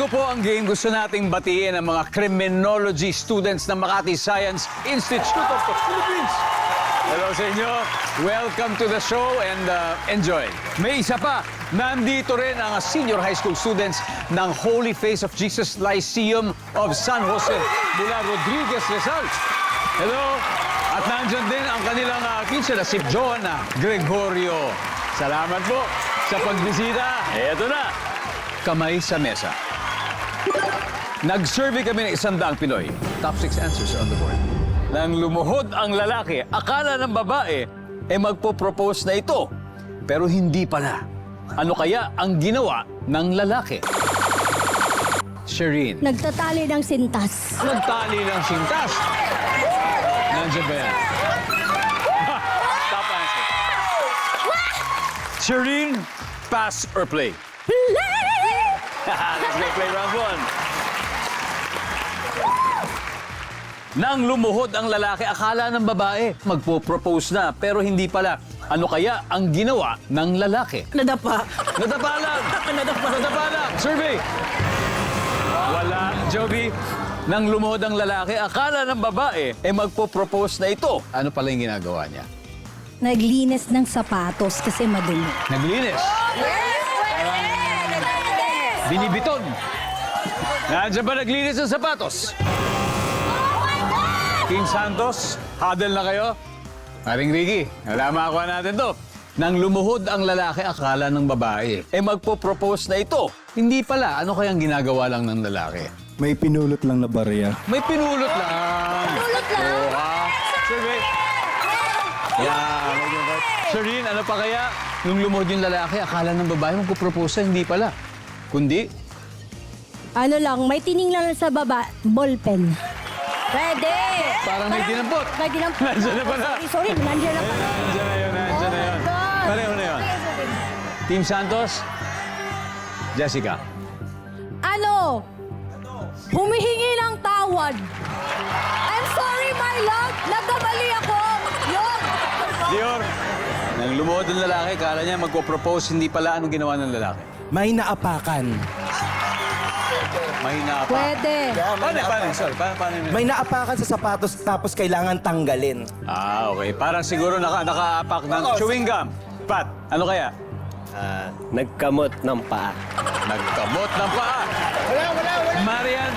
Bago po ang game, gusto nating batiin ang mga criminology students ng Makati Science Institute of the Philippines. Hello sa inyo. Welcome to the show and enjoy. May isa pa, nandito rin ang senior high school students ng Holy Face of Jesus Lyceum of San Jose mula Rodriguez, Rizal. Hello. At nandyan din ang kanilang teacher na si Joanna Gregorio. Salamat po sa pagbisita. Eto na, kamay sa mesa. Nag-survey kami ng 100 Pinoy. Top 6 answers are on the board. Nang lumuhod ang lalaki, akala ng babae, magpo-propose na ito. Pero hindi pala. Ano kaya ang ginawa ng lalaki? Shireen. Nagtatali ng sintas. Nagtali ng sintas. Nandiyan ba yan? Top answer. Shireen, pass or play? Let's go play round one. Nang lumuhod ang lalaki, akala ng babae, magpo-propose na, pero hindi pala. Ano kaya ang ginawa ng lalaki? Nadapa. Nadapa lang! Nadapa lang! Survey! Wala. Joby, nang lumuhod ang lalaki, akala ng babae, magpo-propose na ito. Ano pala yung ginagawa niya? Naglinis ng sapatos kasi madumi. Naglinis. Binibiton. Nandiyan ba naglinis ng sapatos? King Santos, huddle na kayo. Maring Ricky, wala makakuha natin to. Nang lumuhod ang lalaki, akala ng babae, magpo-propose na ito. Hindi pala, ano kayang ginagawa lang ng lalaki? May pinulot lang na barya. May pinulot lang. Pinulot lang? Oo, ha? Survey. Shireen, ano pa kaya? Nung lumuhod yung lalaki, akala ng babae, magpo-propose na, hindi pala. Kundi, Ano lang, may tiningnan sa baba, ballpen. Pwede! parang may dinampot. May dinampot. Nandiyan na pala. Sorry, nandiyan na pala. Nandiyan na yun, nandiyan na yun. Pareho na yun. Team Santos, Jessica. Ano? Humihingi ng tawad. I'm sorry, my love. Nagkamali ako. Yun. Dior, nang lumuhod ang lalaki, kala niya magpo-propose, hindi pala anong ginawa ng lalaki. May naapakan. Mahina pa. Pwede. Paano? Sorry, paano yun? May naapakan sa sapatos tapos kailangan tanggalin. Okay. Parang siguro nakaapak ng chewing gum. Pat, ano kaya? Nagkamot ng paa. Nagkamot ng paa. Wala. Marian,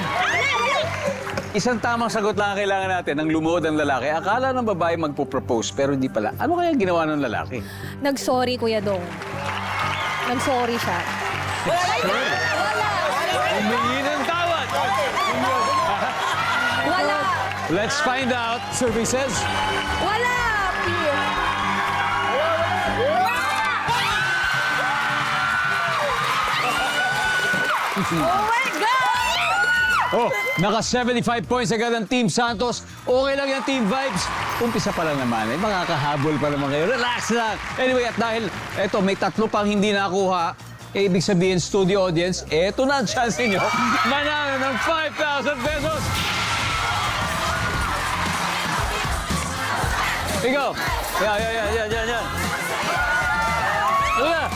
isang tamang sagot lang ang kailangan natin. Nang lumuhod ang lalaki, akala ng babae magpo-propose, pero hindi pala. Ano kaya ginawa ng lalaki? Nag-sorry, Kuya Dong. Nag-sorry siya. Humingi ng tawad. Wala. Let's find out. Survey says... Wala. Oh my God! Oh, naka 75 points agad ang Team Santos. Okay lang yung Team Vibes. Umpisa pa lang naman. Makakahabol pa naman kayo. Relax lang. Anyway, at dahil eto, may tatlo pang hindi nakuha, ibig sabihin, studio audience, eto na ang chance ninyo. Manalo ng 5,000 pesos. Ikaw. Yan. Ano na?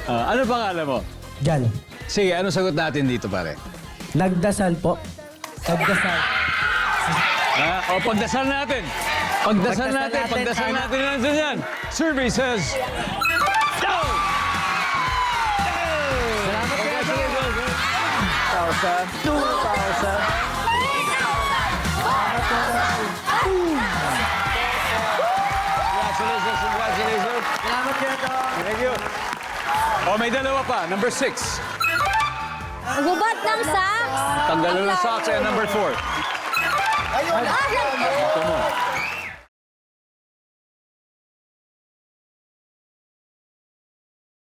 Ano pangalan mo? Jan. Sige, ano sagot natin dito, pare? Nagdasal po. Nagdasal. Pagdasal natin. Pagdasal natin nandiyan yan. Survey says... Go! Salamat kaya sa 1,000, 2,000. Congratulations. Salamat kaya to. Thank you. May dalawa pa. Number 6. Gubat ng socks. Tanggal ng socks and number 4. Ito mo.